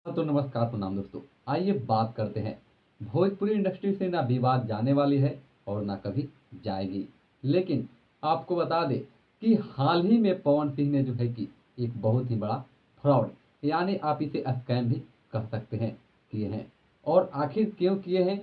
तो नमस्कार प्रणाम दोस्तों। आइए बात करते हैं। भोजपुरी इंडस्ट्री से ना विवाद जाने वाली है और ना कभी जाएगी। लेकिन आपको बता दें कि हाल ही में पवन सिंह ने जो है कि एक बहुत ही बड़ा फ्रॉड, यानी आप इसे स्कैम भी कह सकते हैं, किए हैं। और आखिर क्यों किए हैं,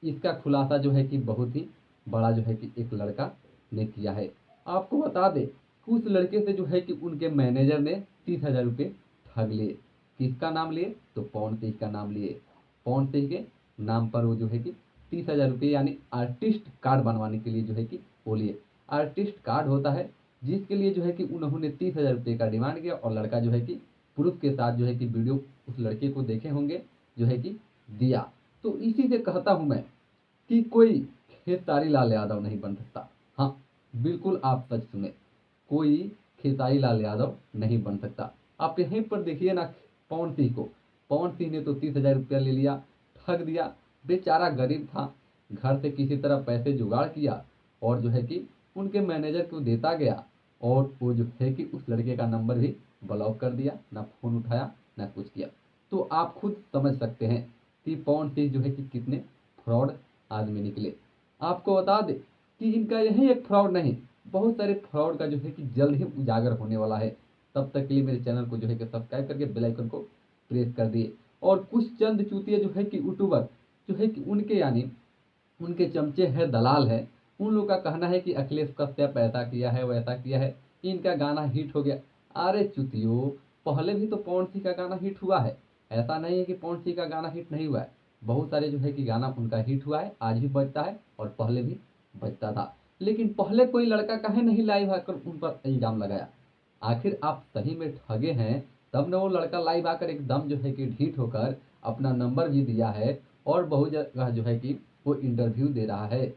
इसका खुलासा जो है कि बहुत ही बड़ा जो है कि एक लड़का ने किया है। आपको बता दें कि उस लड़के से जो है कि उनके मैनेजर ने 30,000 रुपये ठग लिए। किसका नाम लिए? तो पवन सिंह का नाम लिए। पवन सिंह के नाम पर वो जो है कि 30,000 रुपये यानी आर्टिस्ट कार्ड बनवाने के लिए जो है कि वो लिए। आर्टिस्ट कार्ड होता है जिसके लिए जो है कि उन्होंने 30,000 रुपये का डिमांड किया और लड़का जो है कि प्रूफ के साथ जो है कि वीडियो उस लड़के को देखे होंगे जो है कि दिया। तो इसी से कहता हूँ मैं कि कोई खेसारी लाल यादव नहीं बन सकता। हाँ, बिल्कुल आप सच सुने, कोई खेसारी लाल यादव नहीं बन सकता। आप यहीं पर देखिए ना पवन सिंह को। पवन सिंह ने तो 30,000 रुपया ले लिया, ठग दिया। बेचारा गरीब था, घर से किसी तरह पैसे जुगाड़ किया और जो है कि उनके मैनेजर को देता गया। और वो जो है कि उस लड़के का नंबर भी ब्लॉक कर दिया, ना फ़ोन उठाया ना कुछ किया। तो आप खुद समझ सकते हैं कि पवन सिंह जो है कि कितने फ्रॉड आदमी निकले। आपको बता दें कि इनका यही एक फ्रॉड नहीं, बहुत सारे फ्रॉड का जो है कि जल्द ही उजागर होने वाला है। तब तक के लिए मेरे चैनल को जो है कि सब्सक्राइब करके बेल आइकन को प्रेस कर दिए। और कुछ चंद चूतिया जो है कि यूट्यूबर जो है कि उनके यानी उनके चमचे हैं, दलाल हैं, उन लोग का कहना है कि अखिलेश कश्यप ऐसा किया है वैसा किया है, इनका गाना हिट हो गया। अरे चुतियो, पहले भी तो पवन सिंह का गाना हिट हुआ है। ऐसा नहीं है कि पवन सिंह का गाना हिट नहीं हुआ है। बहुत सारे जो है कि गाना उनका हिट हुआ है, आज भी बजता है और पहले भी बजता था। लेकिन पहले कोई लड़का काहे नहीं लाइव आकर उन पर इल्ज़ाम लगाया? आखिर आप सही में ठगे हैं, तब न वो लड़का लाइव आकर एकदम जो है कि ढीठ होकर अपना नंबर भी दिया है और बहुत जगह जो है कि वो इंटरव्यू दे रहा है।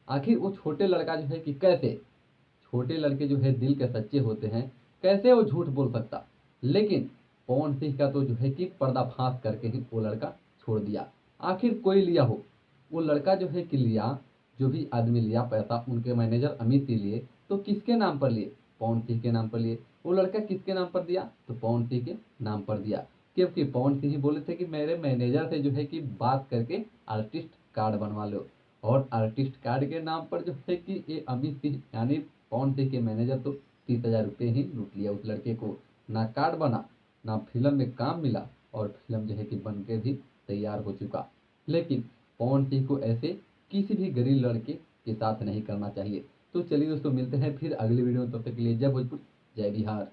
आखिर वो छोटे लड़का जो है कि कैसे, छोटे लड़के जो है दिल के सच्चे होते हैं, कैसे वो झूठ बोल सकता? लेकिन पवन सिंह का तो जो है कि पर्दाफाश करके ही वो लड़का छोड़ दिया। आखिर कोई लिया हो, वो लड़का जो है कि लिया, जो भी आदमी लिया पैसा, उनके मैनेजर अमित ही लिए, तो किसके नाम पर लिए? पवन सिंह के नाम पर लिए। वो लड़का किसके नाम पर दिया? तो पवन सिंह के नाम पर दिया। क्योंकि पवन सिंह ही बोले थे कि मेरे मैनेजर से जो है कि बात करके आर्टिस्ट कार्ड बनवा लो। और आर्टिस्ट कार्ड के नाम पर जो है कि ये अमित सिंह यानी पवन सिंह के मैनेजर तो 30,000 रुपये ही लूट लिया उस लड़के को। ना कार्ड बना, ना फिल्म में काम मिला और फिल्म जो है कि बन के भी तैयार हो चुका। लेकिन पवन सिंह को ऐसे किसी भी गरीब लड़के के साथ नहीं करना चाहिए। तो चलिए दोस्तों, मिलते हैं फिर अगली वीडियो में। तब तक के लिए जय भोजपुर, जय बिहार।